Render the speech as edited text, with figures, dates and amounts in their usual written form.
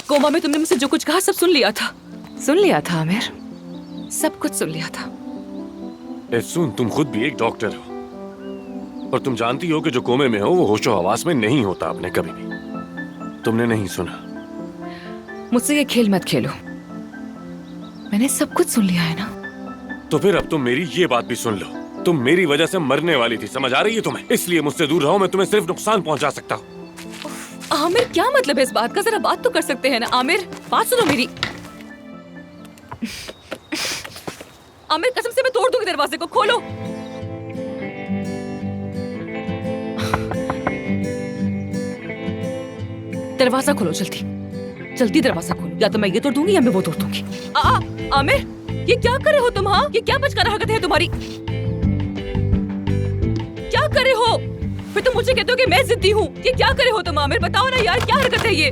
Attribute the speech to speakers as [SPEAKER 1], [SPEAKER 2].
[SPEAKER 1] Coma में तुमने मुझसे जो कुछ कहा सब सुन लिया था। सुन लिया था आमिर, सब कुछ सुन लिया था।
[SPEAKER 2] सुन, तुम खुद भी एक डॉक्टर हो और तुम जानती हो कि जो कोमे में हो वो होशो हवास में नहीं होता अपने कभी भी। तुमने नहीं सुना।
[SPEAKER 1] मुझसे ये खेल मत खेलो, मैंने सब कुछ सुन लिया है ना।
[SPEAKER 2] तो फिर अब तुम मेरी ये बात भी सुन लो। तुम मेरी वजह से मरने वाली थी, समझ आ रही है तुम्हें? इसलिए मुझसे दूर रहो, मैं तुम्हें सिर्फ नुकसान पहुंचा सकता हूँ।
[SPEAKER 1] आमिर क्या मतलब है इस बात का? जरा बात तो कर सकते हैं ना। आमिर बात सुनो मेरी। आमिर कसम से मैं तोड़ दूंगी दरवाजे को, खोलो। दरवाजा खोलो जल्दी, जल्दी दरवाजा खोलो। या तो मैं ये तोड़ दूंगी या मैं वो तोड़ दूंगी। आमिर ये क्या कर रहे हो तुम? हाँ, ये क्या बचकाना हरकत है तुम्हारी? क्या कर रहे हो? फिर तुम मुझे कहते हो कि मैं जिद्दी हूँ। ये क्या कर रहे हो तुम आमिर? बताओ ना यार, क्या हरकत है ये?